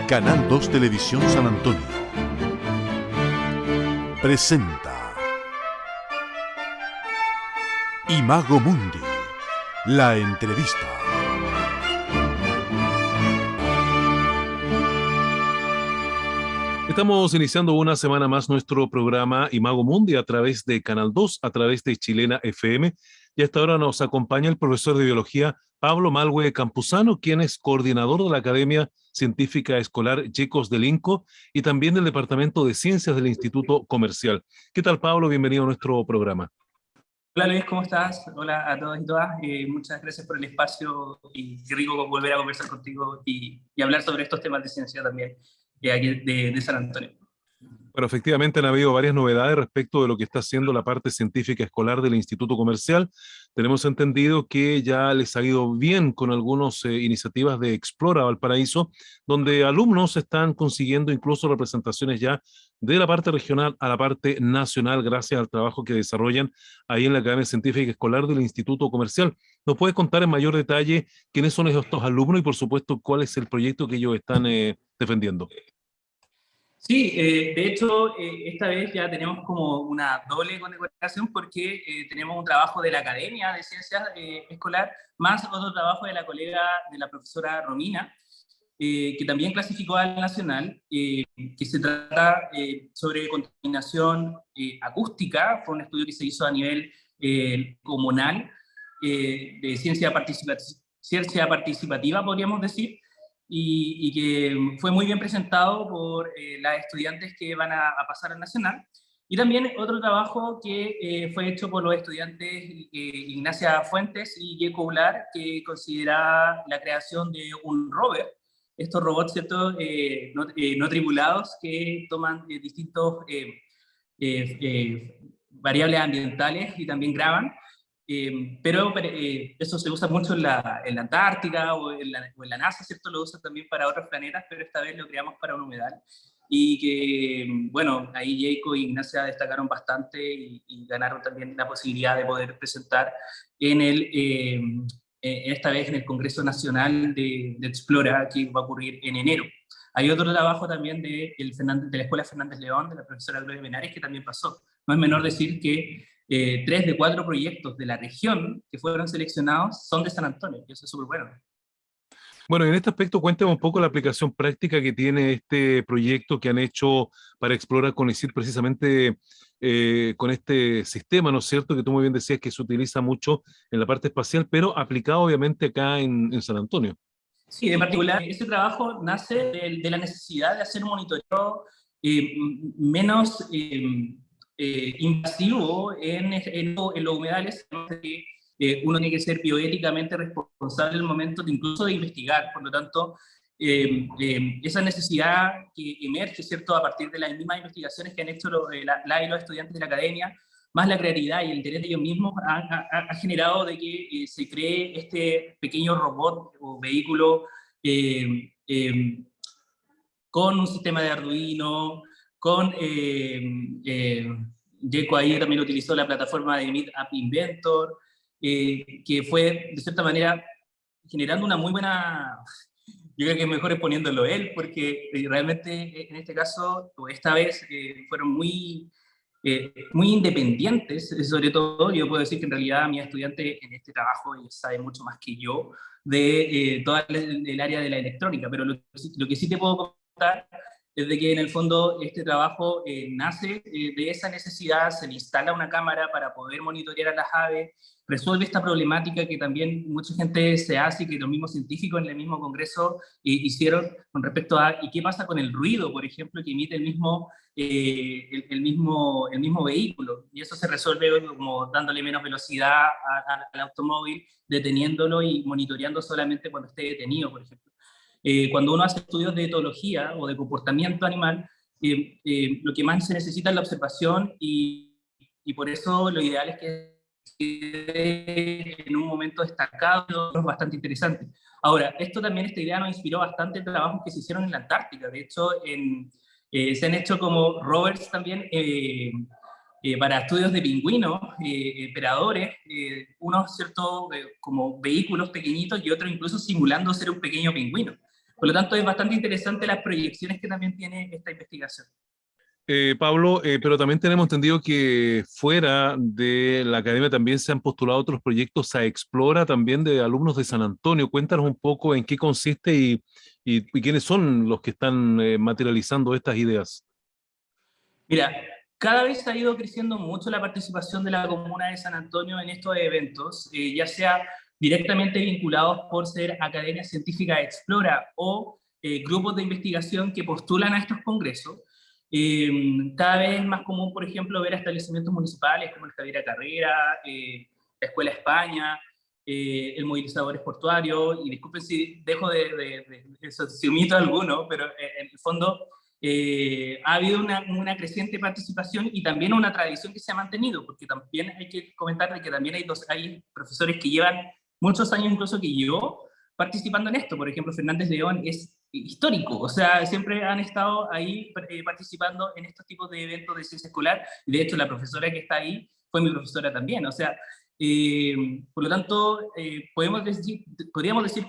Canal 2 Televisión San Antonio presenta Imago Mundi, la entrevista. Estamos iniciando una semana más nuestro programa Imago Mundi a través de Canal 2, a través de Chilena FM. Y hasta ahora nos acompaña el profesor de Biología Pablo Malwe Campuzano, quien es coordinador de la Academia Científica Escolar Yecos del INCO y también del Departamento de Ciencias del Instituto Comercial. ¿Qué tal, Pablo? Bienvenido a nuestro programa. Hola Luis, ¿cómo estás? Hola a todos y todas. Muchas gracias por el espacio y qué rico volver a conversar contigo y hablar sobre estos temas de ciencia también aquí de San Antonio. Bueno, efectivamente han habido varias novedades respecto de lo que está haciendo la parte científica escolar del Instituto Comercial. Tenemos entendido que ya les ha ido bien con algunas iniciativas de Explora Valparaíso, donde alumnos están consiguiendo incluso representaciones ya de la parte regional a la parte nacional gracias al trabajo que desarrollan ahí en la Academia Científica Escolar del Instituto Comercial. ¿Nos puedes contar en mayor detalle quiénes son estos alumnos y por supuesto cuál es el proyecto que ellos están defendiendo? Sí, de hecho, esta vez ya tenemos como una doble condecoración porque tenemos un trabajo de la Academia de Ciencias Escolar, más otro trabajo de la colega de la profesora Romina, que también clasificó al nacional, que se trata sobre contaminación acústica. Fue un estudio que se hizo a nivel comunal, de ciencia participativa, podríamos decir, y que fue muy bien presentado por las estudiantes que van a pasar al nacional. Y también otro trabajo que fue hecho por los estudiantes Ignacia Fuentes y Yeco Ular, que considera la creación de un rover, estos robots, ¿cierto? No tripulados que toman distintos variables ambientales y también graban. Pero eso se usa mucho en la Antártica o en la NASA, ¿cierto? Lo usan también para otros planetas, pero esta vez lo creamos para un humedal. Y que, bueno, ahí Jacob y Ignacia destacaron bastante y ganaron también la posibilidad de poder presentar esta vez en el Congreso Nacional de Explora, que va a ocurrir en enero. Hay otro trabajo también de la Escuela Fernández León, de la profesora Gloria Menares, que también pasó. No es menor decir que 3 de 4 proyectos de la región que fueron seleccionados son de San Antonio, y eso es súper bueno. Bueno, en este aspecto cuéntame un poco la aplicación práctica que tiene este proyecto que han hecho para explorar con CONICIT precisamente con este sistema, ¿no es cierto? Que tú muy bien decías que se utiliza mucho en la parte espacial, pero aplicado obviamente acá en San Antonio. Sí, en particular, este trabajo nace de la necesidad de hacer un monitoreo menos invasivo en los humedales, que uno tiene que ser bioéticamente responsable en el momento incluso de investigar. Por lo tanto, esa necesidad que emerge, ¿cierto?, a partir de las mismas investigaciones que han hecho la y los estudiantes de la academia, más la creatividad y el interés de ellos mismos, ha generado de que se cree este pequeño robot o vehículo con un sistema de Arduino, con Yeco ahí también utilizó la plataforma de Meet App Inventor, que fue de cierta manera generando una muy buena, yo creo que es mejor exponiéndolo él, porque realmente en este caso, o esta vez, fueron muy independientes. Sobre todo yo puedo decir que en realidad mi estudiante en este trabajo sabe mucho más que yo de toda el área de la electrónica, pero lo que sí te puedo contar es de que en el fondo este trabajo nace de esa necesidad. Se le instala una cámara para poder monitorear a las aves, resuelve esta problemática que también mucha gente se hace y que los mismos científicos en el mismo congreso hicieron con respecto a ¿y qué pasa con el ruido, por ejemplo, que emite el mismo vehículo? Y eso se resuelve como dándole menos velocidad al automóvil, deteniéndolo y monitoreando solamente cuando esté detenido, por ejemplo. Cuando uno hace estudios de etología o de comportamiento animal, lo que más se necesita es la observación y por eso lo ideal es que en un momento destacado es bastante interesante. Ahora, esta idea nos inspiró bastante en trabajos que se hicieron en la Antártica. De hecho, se han hecho como rovers también para estudios de pingüinos, operadores, unos, ¿cierto?, como vehículos pequeñitos y otros incluso simulando ser un pequeño pingüino. Por lo tanto, es bastante interesante las proyecciones que también tiene esta investigación. Pablo, pero también tenemos entendido que fuera de la academia también se han postulado otros proyectos a Explora también de alumnos de San Antonio. Cuéntanos un poco en qué consiste y quiénes son los que están materializando estas ideas. Mira, cada vez ha ido creciendo mucho la participación de la comuna de San Antonio en estos eventos, ya sea directamente vinculados por ser Academia Científica Explora o grupos de investigación que postulan a estos congresos. Cada vez es más común, por ejemplo, ver establecimientos municipales como el Javiera Carrera, la Escuela España, el Movilizadores Portuarios, y disculpen si dejo si omito alguno, pero en el fondo ha habido una creciente participación y también una tradición que se ha mantenido, porque también hay que comentar de que también hay profesores que llevan muchos años, incluso que yo, participando en esto. Por ejemplo, Fernández León es histórico, o sea, siempre han estado ahí participando en estos tipos de eventos de ciencia escolar, y de hecho la profesora que está ahí fue mi profesora también, o sea, por lo tanto, podríamos decir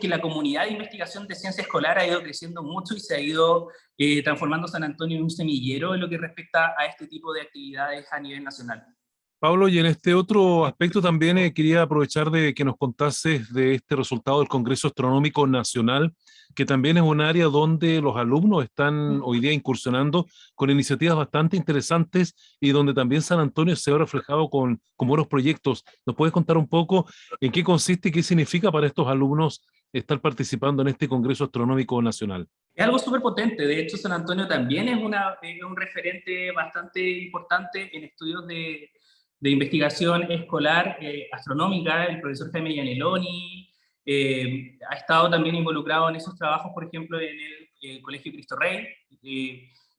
que la comunidad de investigación de ciencia escolar ha ido creciendo mucho y se ha ido transformando San Antonio en un semillero en lo que respecta a este tipo de actividades a nivel nacional. Pablo, y en este otro aspecto también quería aprovechar de que nos contases de este resultado del Congreso Astronómico Nacional, que también es un área donde los alumnos están hoy día incursionando con iniciativas bastante interesantes y donde también San Antonio se ha reflejado con buenos proyectos. ¿Nos puedes contar un poco en qué consiste y qué significa para estos alumnos estar participando en este Congreso Astronómico Nacional? Es algo súper potente. De hecho, San Antonio también es un referente bastante importante en estudios de investigación escolar astronómica. El profesor Jaime Gianelloni ha estado también involucrado en esos trabajos, por ejemplo, en el Colegio Cristo Rey.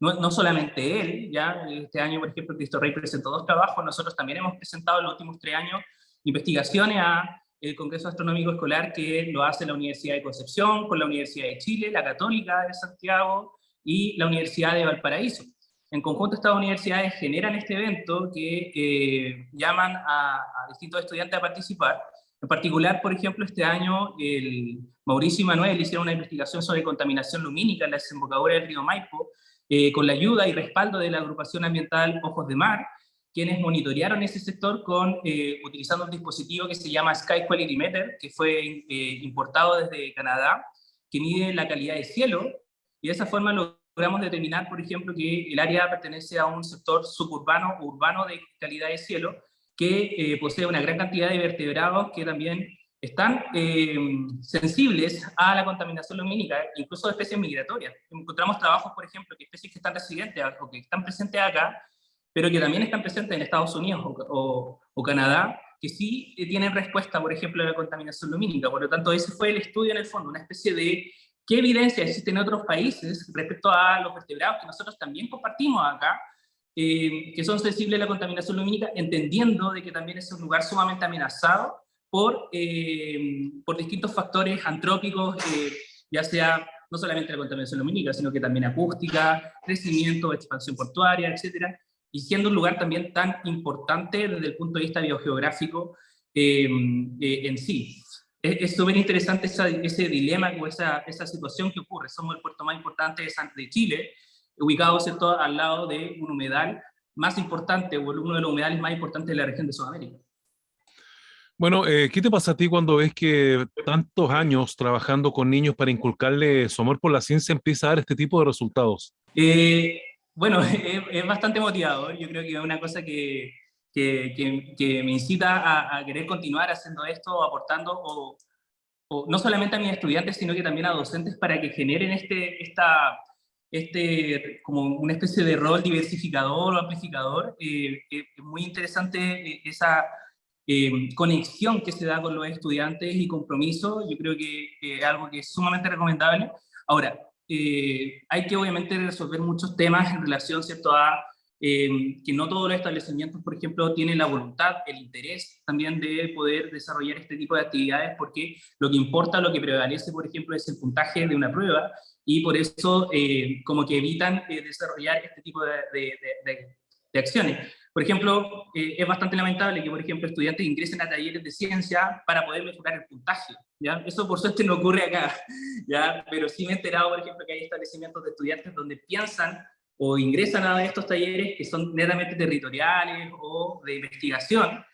No solamente él, ya este año, por ejemplo, Cristo Rey presentó 2 trabajos, nosotros también hemos presentado en los últimos 3 años investigaciones a el Congreso Astronómico Escolar, que lo hace la Universidad de Concepción, con la Universidad de Chile, la Católica de Santiago y la Universidad de Valparaíso. En conjunto, estas universidades generan este evento que llaman a distintos estudiantes a participar. En particular, por ejemplo, este año el Mauricio y Manuel hicieron una investigación sobre contaminación lumínica en la desembocadura del río Maipo, con la ayuda y respaldo de la agrupación ambiental Ojos de Mar, quienes monitorearon ese sector utilizando un dispositivo que se llama Sky Quality Meter, que fue importado desde Canadá, que mide la calidad del cielo, y de esa forma logramos determinar, por ejemplo, que el área pertenece a un sector suburbano o urbano de calidad de cielo, que posee una gran cantidad de vertebrados que también están sensibles a la contaminación lumínica, incluso de especies migratorias. Encontramos trabajos, por ejemplo, que especies que están residentes o que están presentes acá, pero que también están presentes en Estados Unidos o Canadá, que sí tienen respuesta, por ejemplo, a la contaminación lumínica. Por lo tanto, ese fue el estudio en el fondo, una especie de qué evidencia existe en otros países respecto a los vertebrados que nosotros también compartimos acá, que son sensibles a la contaminación lumínica, entendiendo de que también es un lugar sumamente amenazado por distintos factores antrópicos, ya sea no solamente la contaminación lumínica, sino que también acústica, crecimiento, expansión portuaria, etcétera, y siendo un lugar también tan importante desde el punto de vista biogeográfico en sí. Es súper interesante ese dilema o esa situación que ocurre. Somos el puerto más importante de Chile, ubicado, ¿cierto?, al lado de un humedal más importante, o uno de los humedales más importantes de la región de Sudamérica. Bueno, ¿qué te pasa a ti cuando ves que tantos años trabajando con niños para inculcarles su amor por la ciencia empieza a dar este tipo de resultados? Bueno, es bastante motivador. Yo creo que es una cosa que me incita a querer continuar haciendo esto, aportando, o no solamente a mis estudiantes, sino que también a docentes para que generen como una especie de rol diversificador o amplificador. Es muy interesante esa conexión que se da con los estudiantes y compromiso. Yo creo que es algo que es sumamente recomendable. Ahora, hay que obviamente resolver muchos temas en relación, ¿cierto?, a que no todos los establecimientos, por ejemplo, tienen la voluntad, el interés también de poder desarrollar este tipo de actividades, porque lo que importa, lo que prevalece, por ejemplo, es el puntaje de una prueba, y por eso como que evitan desarrollar este tipo acciones. Por ejemplo, es bastante lamentable que, por ejemplo, estudiantes ingresen a talleres de ciencia para poder mejorar el puntaje, ¿ya? Eso, por suerte, no ocurre acá, ¿ya? Pero sí me he enterado, por ejemplo, que hay establecimientos de estudiantes donde piensan o ingresan a estos talleres que son netamente territoriales o de investigación,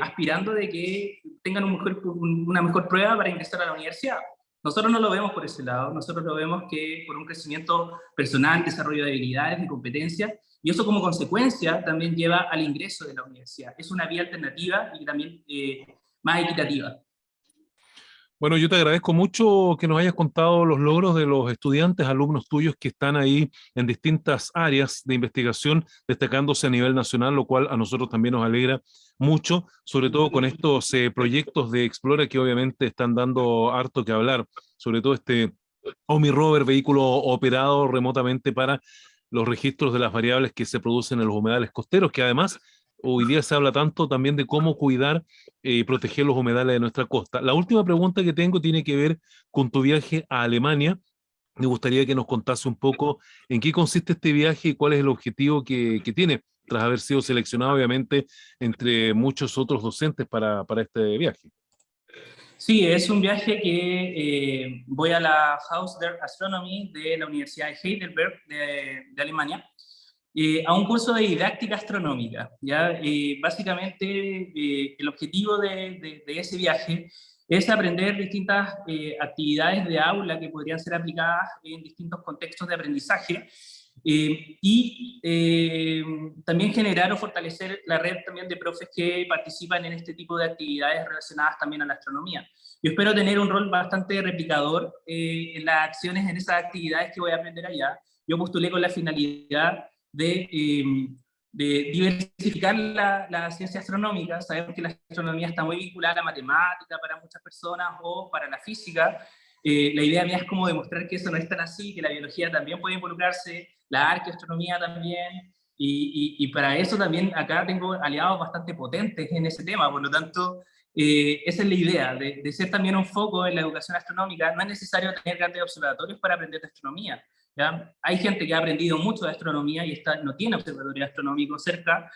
aspirando de que tengan una mejor prueba para ingresar a la universidad. Nosotros no lo vemos por ese lado, nosotros lo vemos que por un crecimiento personal, desarrollo de habilidades, de competencias, y eso como consecuencia también lleva al ingreso de la universidad. Es una vía alternativa y también más equitativa. Bueno, yo te agradezco mucho que nos hayas contado los logros de los estudiantes, alumnos tuyos que están ahí en distintas áreas de investigación, destacándose a nivel nacional, lo cual a nosotros también nos alegra mucho, sobre todo con estos proyectos de Explora que obviamente están dando harto que hablar, sobre todo este OMI Rover, vehículo operado remotamente para los registros de las variables que se producen en los humedales costeros, que además hoy día se habla tanto también de cómo cuidar y proteger los humedales de nuestra costa. La última pregunta que tengo tiene que ver con tu viaje a Alemania. Me gustaría que nos contase un poco en qué consiste este viaje y cuál es el objetivo que tiene, tras haber sido seleccionado, obviamente, entre muchos otros docentes para este viaje. Sí, es un viaje que voy a la Haus der Astronomie de la Universidad de Heidelberg de Alemania, a un curso de didáctica astronómica, ¿ya? Básicamente, el objetivo de ese viaje es aprender distintas actividades de aula que podrían ser aplicadas en distintos contextos de aprendizaje, también generar o fortalecer la red también de profes que participan en este tipo de actividades relacionadas también a la astronomía. Yo espero tener un rol bastante replicador en las acciones, en esas actividades que voy a aprender allá. Yo postulé con la finalidad de diversificar la ciencia astronómica. Sabemos que la astronomía está muy vinculada a la matemática para muchas personas o para la física. La idea mía es como demostrar que eso no es tan así, que la biología también puede involucrarse, la arqueoastronomía también, y para eso también acá tengo aliados bastante potentes en ese tema, por lo tanto, esa es la idea, de ser también un foco en la educación astronómica. No es necesario tener grandes observatorios para aprender de astronomía, ¿ya? Hay gente que ha aprendido mucho de astronomía y no tiene observatorio astronómico cerca,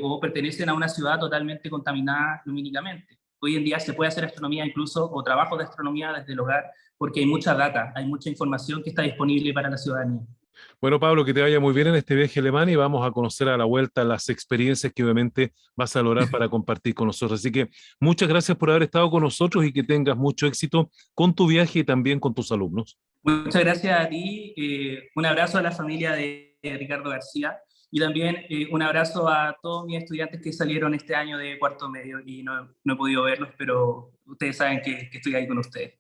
o pertenecen a una ciudad totalmente contaminada lumínicamente. Hoy en día se puede hacer astronomía incluso, o trabajo de astronomía desde el hogar, porque hay mucha data, hay mucha información que está disponible para la ciudadanía. Bueno, Pablo, que te vaya muy bien en este viaje a Alemania y vamos a conocer a la vuelta las experiencias que obviamente vas a lograr para compartir con nosotros. Así que muchas gracias por haber estado con nosotros y que tengas mucho éxito con tu viaje y también con tus alumnos. Muchas gracias a ti, un abrazo a la familia de Ricardo García y también un abrazo a todos mis estudiantes que salieron este año de cuarto medio y no he podido verlos, pero ustedes saben que estoy ahí con ustedes.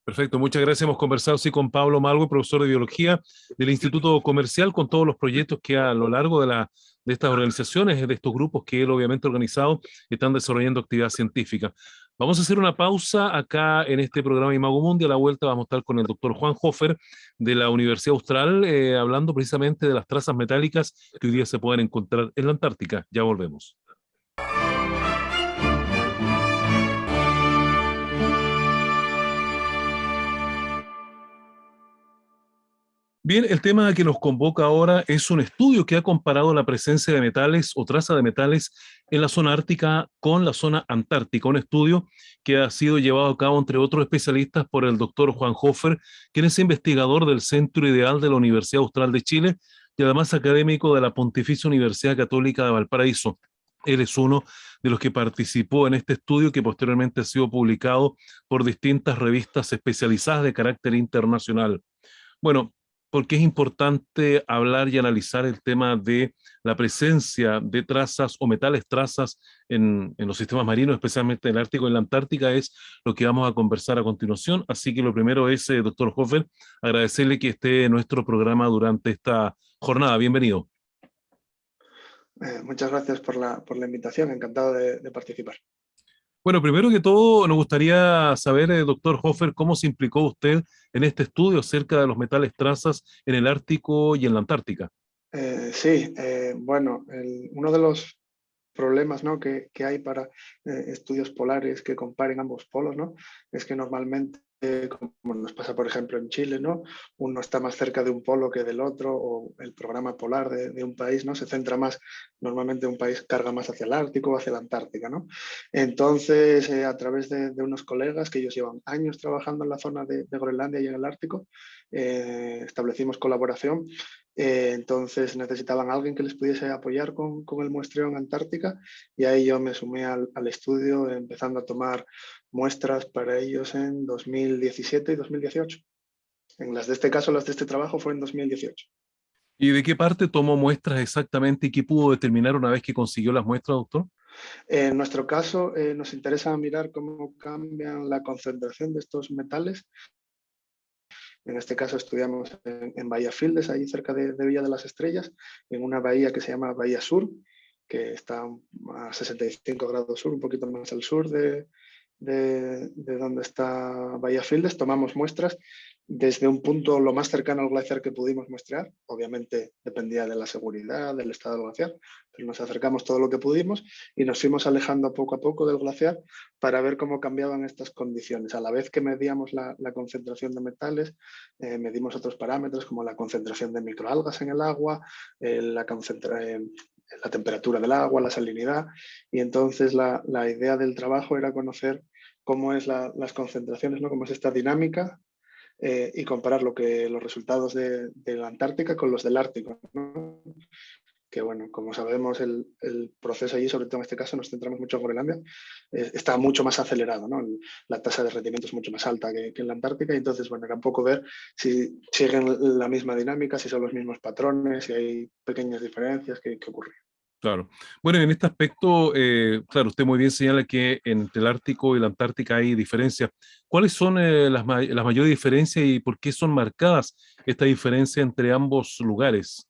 Perfecto, muchas gracias. Hemos conversado sí, con Pablo Malgo, profesor de biología del Instituto Comercial, con todos los proyectos que a lo largo de estas organizaciones, de estos grupos que él obviamente ha organizado, están desarrollando actividad científica. Vamos a hacer una pausa acá en este programa Imago Mundi. A la vuelta vamos a estar con el doctor Juan Hofer de la Universidad Austral, hablando precisamente de las trazas metálicas que hoy día se pueden encontrar en la Antártica. Ya volvemos. Bien, el tema que nos convoca ahora es un estudio que ha comparado la presencia de metales o traza de metales en la zona ártica con la zona antártica. Un estudio que ha sido llevado a cabo, entre otros especialistas, por el doctor Juan Hofer, quien es investigador del Centro Ideal de la Universidad Austral de Chile y además académico de la Pontificia Universidad Católica de Valparaíso. Él es uno de los que participó en este estudio que posteriormente ha sido publicado por distintas revistas especializadas de carácter internacional. Bueno, porque es importante hablar y analizar el tema de la presencia de trazas o metales trazas en los sistemas marinos, especialmente en el Ártico y en la Antártica, es lo que vamos a conversar a continuación. Así que lo primero es, doctor Hofer, agradecerle que esté en nuestro programa durante esta jornada. Bienvenido. Muchas gracias por la invitación, encantado de participar. Bueno, primero que todo, nos gustaría saber, doctor Hofer, cómo se implicó usted en este estudio acerca de los metales trazas en el Ártico y en la Antártica. Bueno, uno de los problemas, ¿no?, que hay para estudios polares que comparen ambos polos, ¿no?, es que normalmente como nos pasa, por ejemplo, en Chile, ¿no? Uno está más cerca de un polo que del otro, o el programa polar de un país, ¿no? Se centra más, normalmente un país carga más hacia el Ártico o hacia la Antártica, ¿no? Entonces, a través de unos colegas que ellos llevan años trabajando en la zona de Groenlandia y en el Ártico, establecimos colaboración. Entonces necesitaban a alguien que les pudiese apoyar con el muestreo en Antártica, y ahí yo me sumé al estudio, empezando a tomar muestras para ellos en 2017 y 2018. En las de este caso, las de este trabajo fue en 2018. ¿Y de qué parte tomó muestras exactamente y qué pudo determinar una vez que consiguió las muestras, doctor? En nuestro caso, nos interesa mirar cómo cambian la concentración de estos metales. En este caso estudiamos en Bahía Fildes, ahí cerca de Villa de las Estrellas, en una bahía que se llama Bahía Sur, que está a 65 grados sur, un poquito más al sur de donde está Bahía Fildes. Tomamos muestras desde un punto lo más cercano al glaciar que pudimos muestrear. Obviamente dependía de la seguridad, del estado del glaciar, pero nos acercamos todo lo que pudimos y nos fuimos alejando poco a poco del glaciar para ver cómo cambiaban estas condiciones. A la vez que medíamos la concentración de metales, medimos otros parámetros como la concentración de microalgas en el agua, la temperatura del agua, la salinidad, y entonces la idea del trabajo era conocer cómo es las concentraciones, ¿no? Cómo es esta dinámica, y comparar los resultados de la Antártica con los del Ártico, ¿no? Que bueno, como sabemos, el proceso allí, sobre todo en este caso, nos centramos mucho en Groenlandia, está mucho más acelerado, ¿no? La tasa de rendimiento es mucho más alta que en la Antártica, y entonces, bueno, era un poco ver si siguen la misma dinámica, si son los mismos patrones, si hay pequeñas diferencias, qué ocurre. Claro. Bueno, en este aspecto, claro, usted muy bien señala que entre el Ártico y la Antártica hay diferencias. ¿Cuáles son las mayores diferencias y por qué son marcadas estas diferencias entre ambos lugares?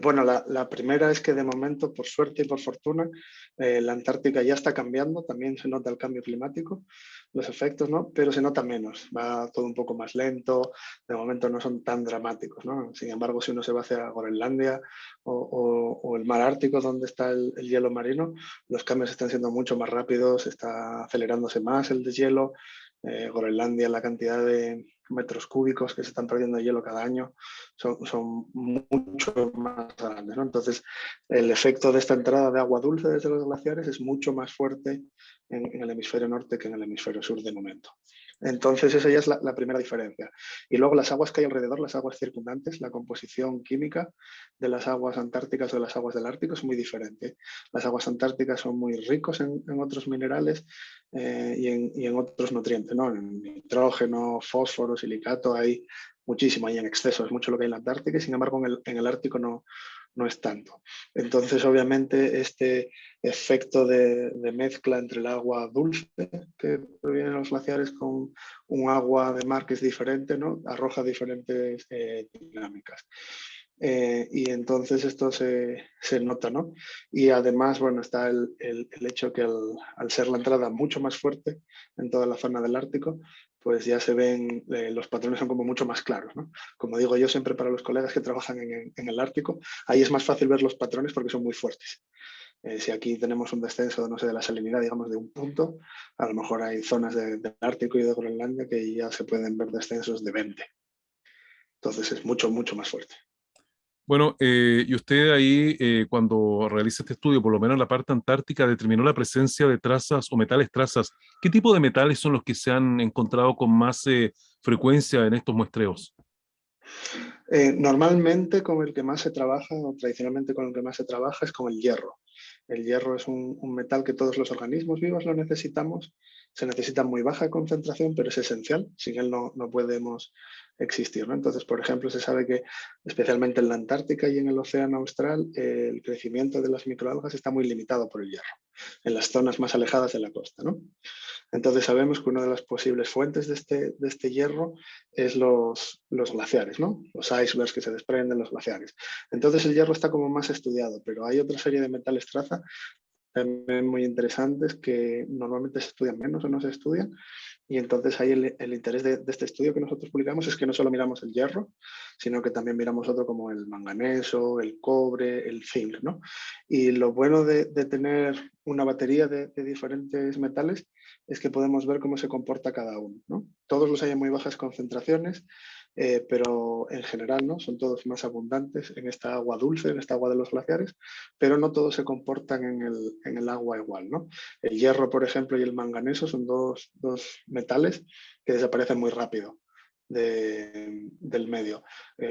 Bueno, la primera es que de momento, por suerte y por fortuna, la Antártica ya está cambiando, también se nota el cambio climático, los efectos, ¿no? Pero se nota menos, va todo un poco más lento, de momento no son tan dramáticos, ¿no? Sin embargo, si uno se va hacia Groenlandia o el mar Ártico, donde está el hielo marino, los cambios están siendo mucho más rápidos, está acelerándose más el deshielo. Groenlandia, la cantidad de metros cúbicos que se están perdiendo de hielo cada año son mucho más grandes, ¿no? Entonces, el efecto de esta entrada de agua dulce desde los glaciares es mucho más fuerte en el hemisferio norte que en el hemisferio sur de momento. Entonces, esa ya es la primera diferencia. Y luego las aguas que hay alrededor, las aguas circundantes, la composición química de las aguas antárticas o de las aguas del Ártico es muy diferente. Las aguas antárticas son muy ricos en otros minerales, y en otros nutrientes, ¿no? En nitrógeno, fósforo, silicato, hay muchísimo, hay en exceso, es mucho lo que hay en la Antártica, y sin embargo en el Ártico no es tanto. Entonces, obviamente, este efecto de mezcla entre el agua dulce que proviene de los glaciares con un agua de mar que es diferente, ¿no? Arroja diferentes dinámicas. Y entonces esto se nota, ¿no? Y además, bueno, está el hecho que al ser la entrada mucho más fuerte en toda la zona del Ártico, pues ya se ven, los patrones son como mucho más claros, ¿no? Como digo yo siempre para los colegas que trabajan en el Ártico, ahí es más fácil ver los patrones porque son muy fuertes. Si aquí tenemos un descenso, no sé, de la salinidad, digamos, de un punto, a lo mejor hay zonas del Ártico y de Groenlandia que ya se pueden ver descensos de 20. Entonces es mucho, mucho más fuerte. Bueno, y usted ahí, cuando realiza este estudio, por lo menos en la parte antártica, determinó la presencia de trazas o metales trazas. ¿Qué tipo de metales son los que se han encontrado con más frecuencia en estos muestreos? Normalmente con el que más se trabaja, o tradicionalmente con el que más se trabaja, es con el hierro. El hierro es un metal que todos los organismos vivos lo necesitamos. Se necesita muy baja concentración, pero es esencial. Sin él no podemos existir, ¿no? Entonces, por ejemplo, se sabe que especialmente en la Antártica y en el Océano Austral, el crecimiento de las microalgas está muy limitado por el hierro, en las zonas más alejadas de la costa, ¿no? Entonces sabemos que una de las posibles fuentes de este hierro es los glaciares, ¿no? Los icebergs que se desprenden, los glaciares. Entonces el hierro está como más estudiado, pero hay otra serie de metales traza también muy interesantes que normalmente se estudian menos o no se estudian. Y entonces ahí el interés de este estudio que nosotros publicamos es que no solo miramos el hierro, sino que también miramos otro como el manganeso, el cobre, el zinc, ¿no? Y lo bueno de tener una batería de diferentes metales es que podemos ver cómo se comporta cada uno, ¿no? Todos los hay en muy bajas concentraciones, pero en general, ¿no? Son todos más abundantes en esta agua dulce, en esta agua de los glaciares, pero no todos se comportan en el agua igual, ¿no? El hierro, por ejemplo, y el manganeso son dos metales que desaparecen muy rápido del medio.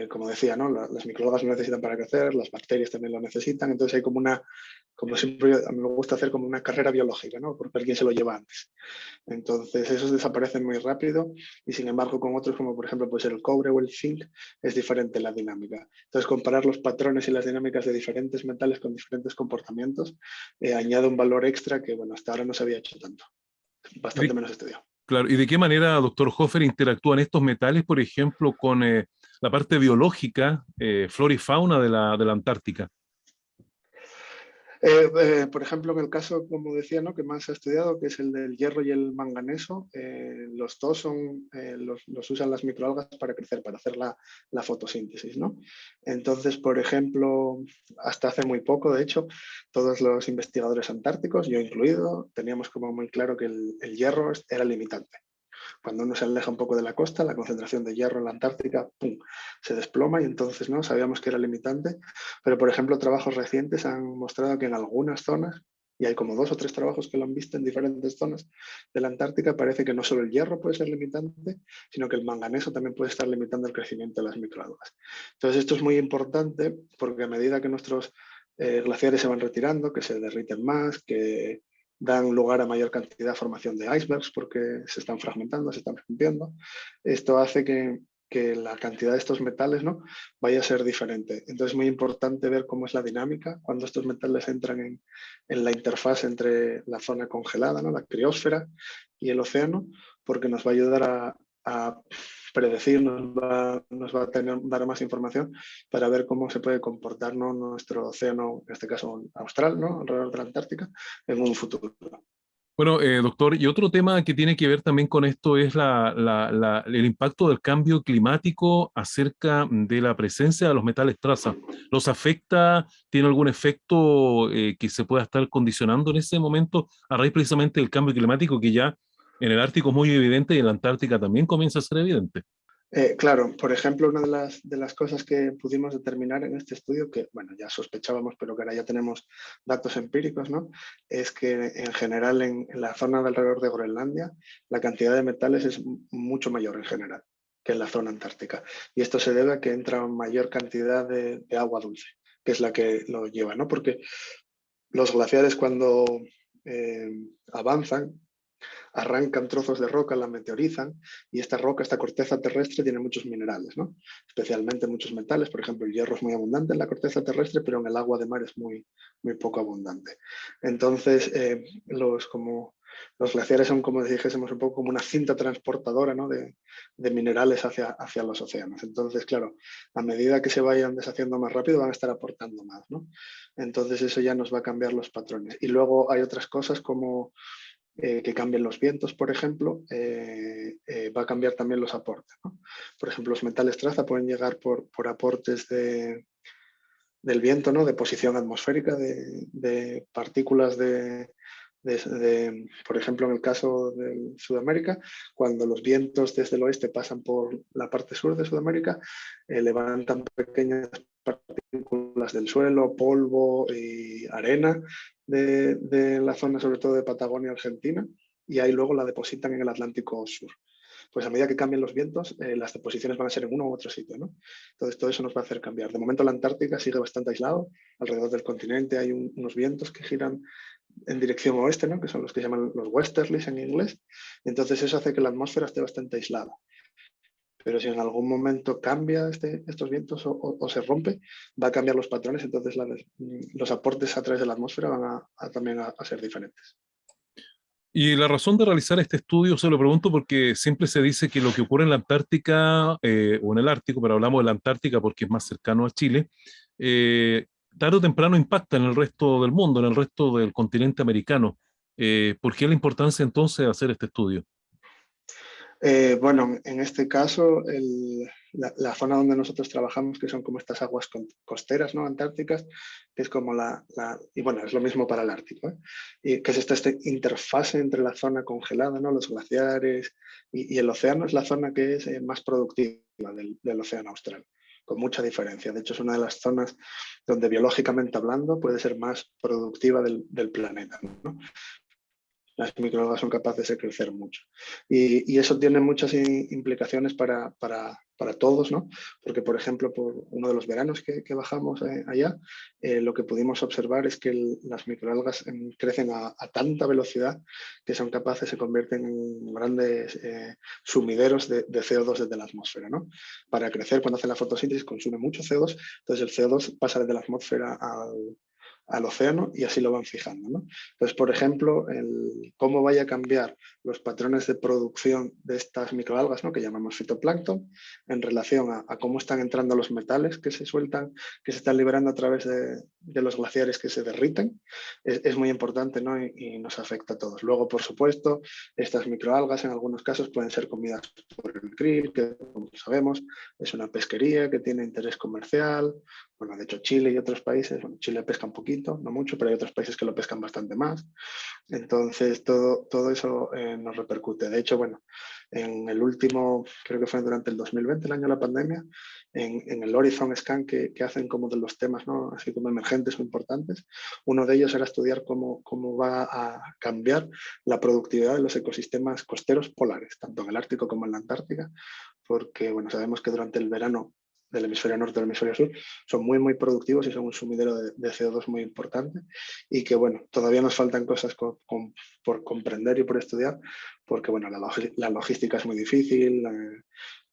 Como decía, ¿no? Las microalgas lo necesitan para crecer, las bacterias también lo necesitan, entonces hay como siempre a mí me gusta hacer como una carrera biológica, ¿no? Por ver quién se lo lleva antes. Entonces esos desaparecen muy rápido y sin embargo con otros como por ejemplo puede ser el cobre o el zinc es diferente la dinámica. Entonces comparar los patrones y las dinámicas de diferentes metales con diferentes comportamientos añade un valor extra que bueno, hasta ahora no se había hecho tanto, bastante menos estudiado. Claro, ¿y de qué manera, doctor Hofer, interactúan estos metales, por ejemplo, con la parte biológica, flora y fauna de la Antártica? Por ejemplo, en el caso, como decía, ¿no? que más se ha estudiado, que es el del hierro y el manganeso, los dos los usan las microalgas para crecer, para hacer la fotosíntesis, ¿no? Entonces, por ejemplo, hasta hace muy poco, de hecho, todos los investigadores antárticos, yo incluido, teníamos como muy claro que el hierro era limitante. Cuando uno se aleja un poco de la costa, la concentración de hierro en la Antártica ¡pum!, se desploma y entonces no sabíamos que era limitante. Pero, por ejemplo, trabajos recientes han mostrado que en algunas zonas, y hay como 2 o 3 trabajos que lo han visto en diferentes zonas de la Antártica, parece que no solo el hierro puede ser limitante, sino que el manganeso también puede estar limitando el crecimiento de las microalgas. Entonces, esto es muy importante porque a medida que nuestros glaciares se van retirando, que se derriten más, que dan lugar a mayor cantidad de formación de icebergs porque se están fragmentando, se están rompiendo. Esto hace que la cantidad de estos metales, ¿no?, vaya a ser diferente. Entonces es muy importante ver cómo es la dinámica cuando estos metales entran en la interfaz entre la zona congelada, ¿no?, la criósfera y el océano, porque nos va a ayudar a predecir, nos va a dar más información para ver cómo se puede comportar, ¿no?, nuestro océano, en este caso austral, ¿no?, alrededor de la Antártica, en un futuro. Bueno, doctor, y otro tema que tiene que ver también con esto es el impacto del cambio climático acerca de la presencia de los metales traza. ¿Los afecta? ¿Tiene algún efecto que se pueda estar condicionando en ese momento a raíz precisamente del cambio climático que ya en el Ártico es muy evidente y en la Antártica también comienza a ser evidente? Claro, por ejemplo, una de las cosas que pudimos determinar en este estudio, que bueno, ya sospechábamos, pero que ahora ya tenemos datos empíricos, ¿no?, es que en general en la zona de alrededor de Groenlandia la cantidad de metales es mucho mayor en general que en la zona antártica. Y esto se debe a que entra mayor cantidad de agua dulce, que es la que lo lleva, ¿no? Porque los glaciares cuando avanzan, arrancan trozos de roca, la meteorizan y esta roca, esta corteza terrestre tiene muchos minerales, ¿no?, especialmente muchos metales. Por ejemplo, el hierro es muy abundante en la corteza terrestre, pero en el agua de mar es muy poco abundante. Entonces, los glaciares son, como dijésemos, un poco como una cinta transportadora, ¿no?, de minerales hacia los océanos. Entonces, claro, a medida que se vayan deshaciendo más rápido van a estar aportando más, ¿no? Entonces eso ya nos va a cambiar los patrones. Y luego hay otras cosas como que cambien los vientos, por ejemplo, va a cambiar también los aportes, ¿no? Por ejemplo, los metales traza pueden llegar por aportes del viento, ¿no?, de posición atmosférica, de partículas por ejemplo, en el caso de Sudamérica, cuando los vientos desde el oeste pasan por la parte sur de Sudamérica, levantan pequeñas partículas del suelo, polvo y arena de la zona, sobre todo de Patagonia, Argentina, y ahí luego la depositan en el Atlántico Sur. Pues a medida que cambien los vientos, las deposiciones van a ser en uno u otro sitio, ¿no? Entonces todo eso nos va a hacer cambiar. De momento la Antártica sigue bastante aislado. Alrededor del continente hay unos vientos que giran en dirección oeste, ¿no?, que son los que llaman los westerlies en inglés. Entonces eso hace que la atmósfera esté bastante aislada. Pero si en algún momento cambia estos vientos o se rompe, va a cambiar los patrones, entonces los aportes a través de la atmósfera van también a ser diferentes. Y la razón de realizar este estudio, se lo pregunto porque siempre se dice que lo que ocurre en la Antártica o en el Ártico, pero hablamos de la Antártica porque es más cercano a Chile, tarde o temprano impacta en el resto del mundo, en el resto del continente americano. ¿Por qué la importancia entonces de hacer este estudio? Bueno, en este caso, la zona donde nosotros trabajamos, que son como estas aguas costeras, ¿no? Antárticas, que es como y bueno, es lo mismo para el Ártico, ¿eh? Y que es esta interfase entre la zona congelada, ¿no? Los glaciares y el océano es la zona que es más productiva del océano austral, con mucha diferencia. De hecho, es una de las zonas donde biológicamente hablando puede ser más productiva del planeta, ¿no? Las microalgas son capaces de crecer mucho. Y eso tiene muchas implicaciones para todos, ¿no? Porque, por ejemplo, por uno de los veranos que bajamos allá, lo que pudimos observar es que las microalgas crecen a tanta velocidad que son capaces, se convierten en grandes sumideros de CO2 desde la atmósfera, ¿no? Para crecer, cuando hacen la fotosíntesis, consume mucho CO2, entonces el CO2 pasa desde la atmósfera al océano y así lo van fijando, ¿no? Entonces, por ejemplo, cómo vaya a cambiar los patrones de producción de estas microalgas, ¿no? Que llamamos fitoplancton, en relación a cómo están entrando los metales que se sueltan, que se están liberando a través de los glaciares que se derriten, es muy importante, ¿no? Y nos afecta a todos. Luego, por supuesto, estas microalgas en algunos casos pueden ser comidas por el krill, que como sabemos es una pesquería que tiene interés comercial. Bueno, de hecho Chile y otros países, bueno, Chile pesca un poquito, no mucho, pero hay otros países que lo pescan bastante más. Entonces, todo eso nos repercute. De hecho, bueno, en el último, creo que fue durante el 2020, el año de la pandemia, en el Horizon Scan que hacen como de los temas, ¿no? Así como emergentes o importantes, uno de ellos era estudiar cómo va a cambiar la productividad de los ecosistemas costeros polares, tanto en el Ártico como en la Antártica, porque, bueno, sabemos que durante el verano del hemisferio norte y del hemisferio sur, son muy productivos y son un sumidero de CO2 muy importante y que, bueno, todavía nos faltan cosas por comprender y por estudiar, porque, bueno, la logística es muy difícil,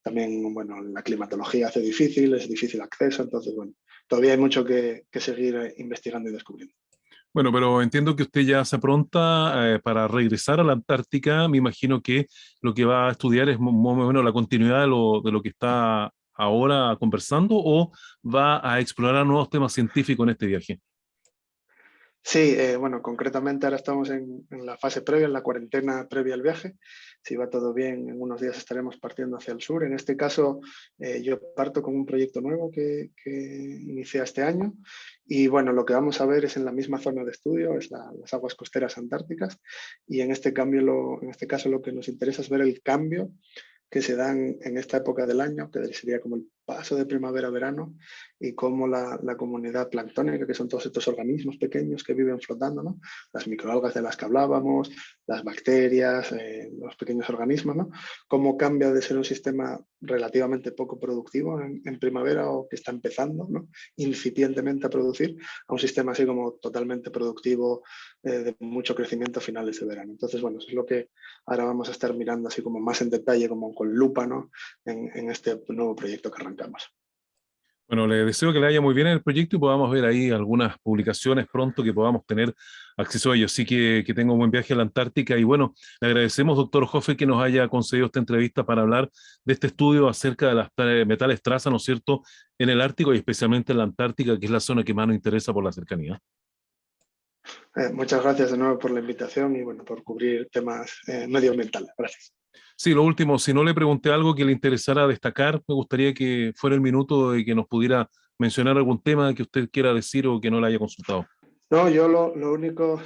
también, bueno, la climatología hace difícil, es difícil acceso, entonces, bueno, todavía hay mucho que seguir investigando y descubriendo. Bueno, pero entiendo que usted ya se apronta para regresar a la Antártica. Me imagino que lo que va a estudiar es más o menos la continuidad de lo que está ahora conversando, o va a explorar nuevos temas científicos en este viaje. Sí, bueno, concretamente ahora estamos en la fase previa, en la cuarentena previa al viaje. Si va todo bien, en unos días estaremos partiendo hacia el sur. En este caso, yo parto con un proyecto nuevo que inicié este año. Y bueno, lo que vamos a ver es en la misma zona de estudio, es las aguas costeras antárticas. Y en este caso lo que nos interesa es ver el cambio que se dan en esta época del año, que sería como el paso de primavera a verano, y cómo la comunidad planctónica, que son todos estos organismos pequeños que viven flotando, ¿no? Las microalgas de las que hablábamos, las bacterias, los pequeños organismos, ¿no? Cómo cambia de ser un sistema relativamente poco productivo en primavera, o que está empezando, ¿no? Incipientemente a producir, a un sistema así como totalmente productivo, de mucho crecimiento a finales de verano. Entonces, bueno, eso es lo que ahora vamos a estar mirando así como más en detalle, como con lupa, ¿no? En este nuevo proyecto que arrancamos. Bueno, le deseo que le vaya muy bien en el proyecto y podamos ver ahí algunas publicaciones pronto que podamos tener acceso a ellos. Así que tenga un buen viaje a la Antártica. Y bueno, le agradecemos, doctor Joffe, que nos haya concedido esta entrevista para hablar de este estudio acerca de las metales traza, ¿no es cierto?, en el Ártico y especialmente en la Antártica, que es la zona que más nos interesa por la cercanía. Muchas gracias de nuevo por la invitación y, bueno, por cubrir temas medioambientales. Gracias. Sí, lo último, si no le pregunté algo que le interesara destacar, me gustaría que fuera el minuto de que nos pudiera mencionar algún tema que usted quiera decir o que no le haya consultado. No, yo lo único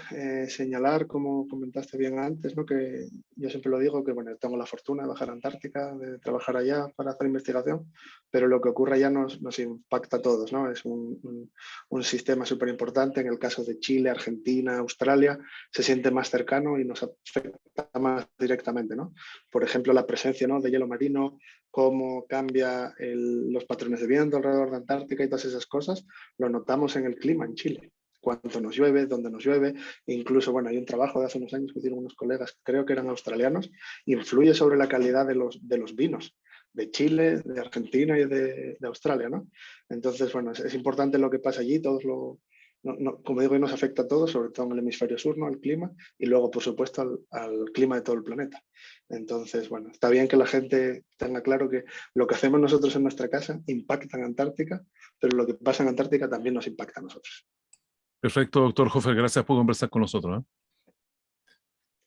señalar, como comentaste bien antes, ¿no? Que yo siempre lo digo, que, bueno, tengo la fortuna de bajar a Antártica, de trabajar allá para hacer investigación, pero lo que ocurre allá nos impacta a todos, ¿no? Es un sistema súper importante. En el caso de Chile, Argentina, Australia, se siente más cercano y nos afecta más directamente, ¿no? Por ejemplo, la presencia, ¿no?, de hielo marino, cómo cambia los patrones de viento alrededor de Antártica y todas esas cosas, lo notamos en el clima en Chile. Cuánto nos llueve, dónde nos llueve, incluso, bueno, hay un trabajo de hace unos años que hicieron unos colegas, creo que eran australianos, influye sobre la calidad de los vinos de Chile, de Argentina y de Australia, ¿no? Entonces, bueno, es importante lo que pasa allí, todos como digo, nos afecta a todos, sobre todo en el hemisferio sur, ¿no? Al clima, y luego, por supuesto, al clima de todo el planeta. Entonces, bueno, está bien que la gente tenga claro que lo que hacemos nosotros en nuestra casa impacta en Antártica, pero lo que pasa en Antártica también nos impacta a nosotros. Perfecto, doctor Hofer, gracias por conversar con nosotros.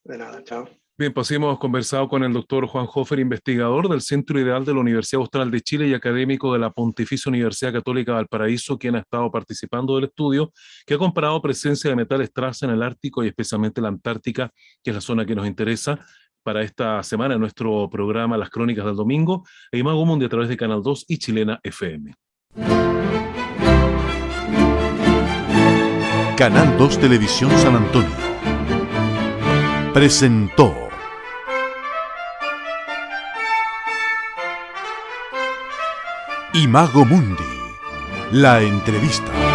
De nada, chao. Bien, pues hemos conversado con el doctor Juan Hofer, investigador del Centro Ideal de la Universidad Austral de Chile y académico de la Pontificia Universidad Católica de Valparaíso, quien ha estado participando del estudio, que ha comparado presencia de metales traza en el Ártico y especialmente la Antártica, que es la zona que nos interesa para esta semana en nuestro programa Las Crónicas del Domingo, e Imago Mundi a través de Canal 2 y Chilena FM. Canal 2 Televisión San Antonio presentó Imago Mundi, la entrevista.